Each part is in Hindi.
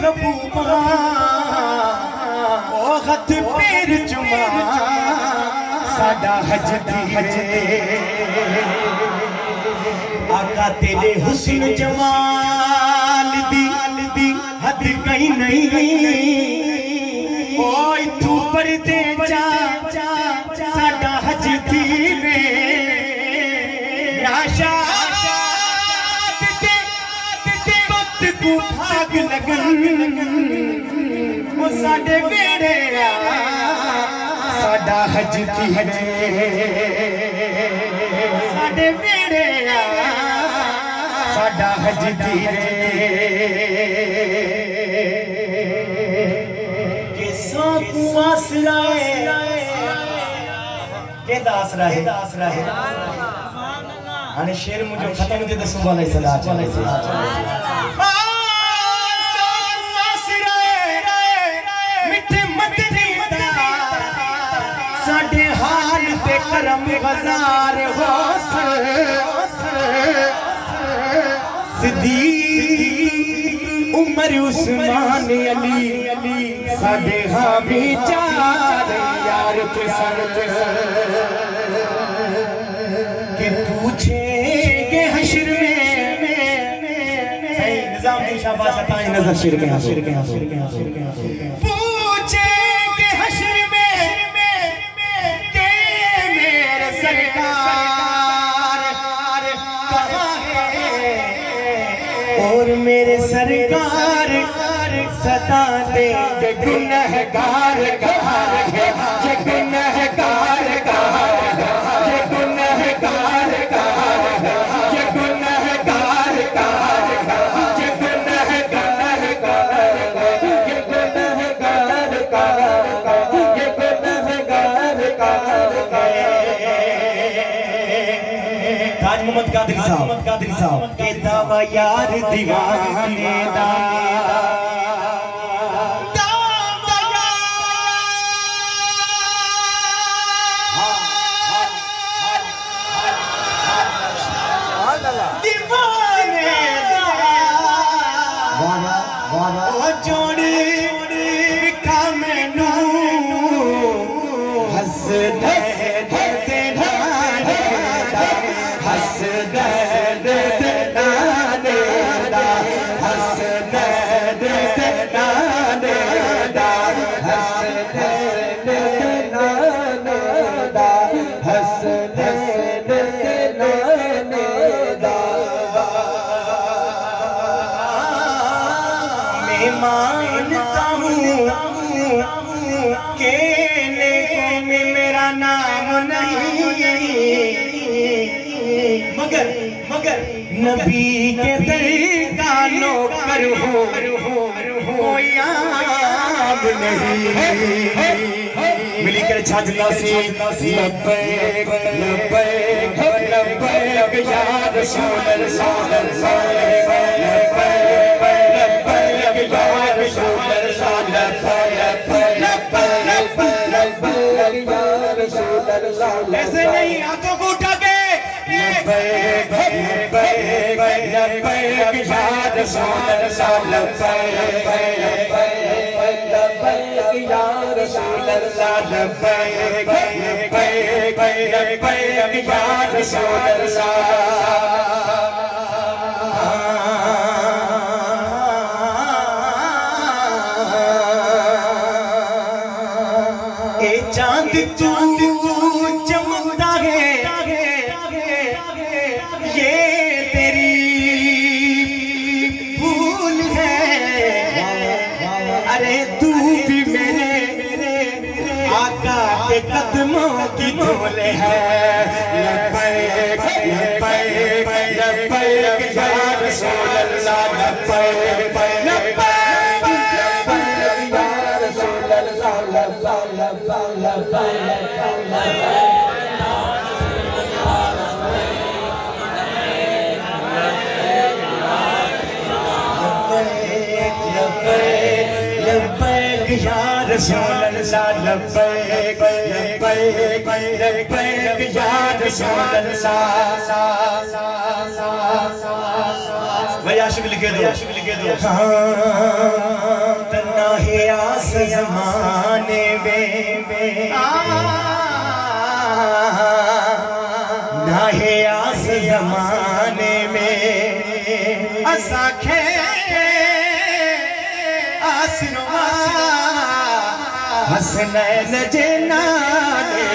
महबूबा ओ खत पैर चुमा साडा हज आका तेरे हुस्न जमाल दी हद कहीं नहीं ओ इथू परदे जा साडा हज धीरे आशा वक्त को भाग लगन वो साडे वेड़े साडा हज साडे वेड़े साडा हज किसों को आसरा के दासरा है अने शेर मुझे खत्म दे दसो वाला सदा चले मिठे मदनी दा साडे हाल ते करम बाजार हो सिद्दीक उमर उस्मान अली साडे हामी चार यार ते सरत के पूछेंगे हश्र में सही निजाम दी शाबाश ताई नजर शिर के पूछेंगे हश्र में के मेरे सरकार कहाँ है और मेरे सरकार सदा देंगे गुनहगार कहाँ है ये गुनहगार कहाँ मोहम्मद कादरी साहब के दावा यार दीवाने दा दीवाने दा जोड़ी विखा मैनू हस दे मानता हूँ के में मेरा नाम नहीं मगर नबी के दर का नौकर हो याद नहीं मिली कर छाजला से लब्बैक लब्बैक लब्बैक या रसूल अल्लाह ऐसे नहीं हाथों को उठा के चांद तू चमकता है ये तेरी भूल है अरे तू भी मेरे आका के कदमों की धूल है लब्बैक लब्बैक लब्बैक या रसूल अल्लाह लब्बैक या रसूल अल्लाह लब्बैक लब्बैक लब्बैक या रसूल अल्लाह भैया आशिक लिखे दो आस ज़माने में नाहे आस ज़माने में असांखे आसनो हसनैन जे नाले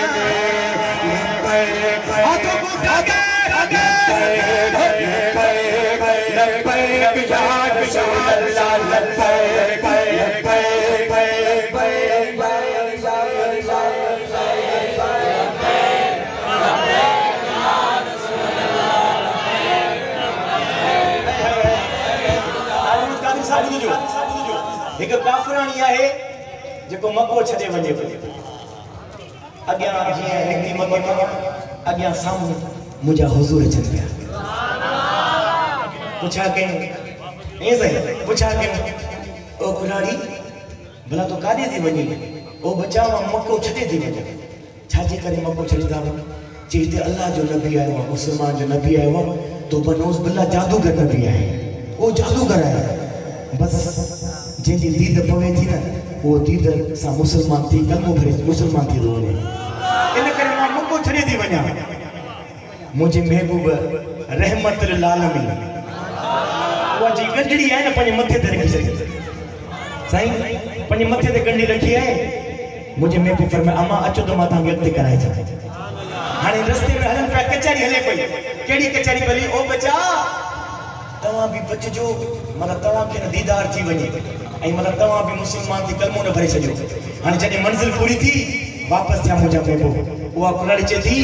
एक काफरानी है जो मको छे वने अग्या निकती मको अग्या सामू मुझा हुजूर अचन पिया पूछा के ए सही पूछा के ओ कुराड़ी भला तो कादे थी वनी ओ बचा मको छे थी वने छाजे करे मको छड़ीदा चीते अल्लाह जो नबी आयो मुसलमान जो नबी आयो तो बनोस बिल्ला जादूगर नबी आए ओ जादूगर है बस जिंदी दीद पवे थी ना वो दीद सा मुसलमान थी कलमो भरे मुसलमान थी रोने इन करे मां मुको छड़े थी वना मुझे महबूब रहमत लिल आलमीन वो जी गंडड़ी है ना पने मथे ते रखी सके साईं पने मथे ते गंडी रखी है मुझे महबूब फरमाया अम्मा अचो तो माता व्यक्त कराए जा हाने रस्ते में हलन पे कचहरी हले पई केड़ी कचहरी भली ओ बचा तवा भी बचजो मतलब तवा के दीदार थी वने आई मतलब तवा भी मुसलमान थी कलमो न भरे सजो हाने जने मंजिल पूरी थी वापस थिया मुझा महबूब वो कुराड़ी चे थी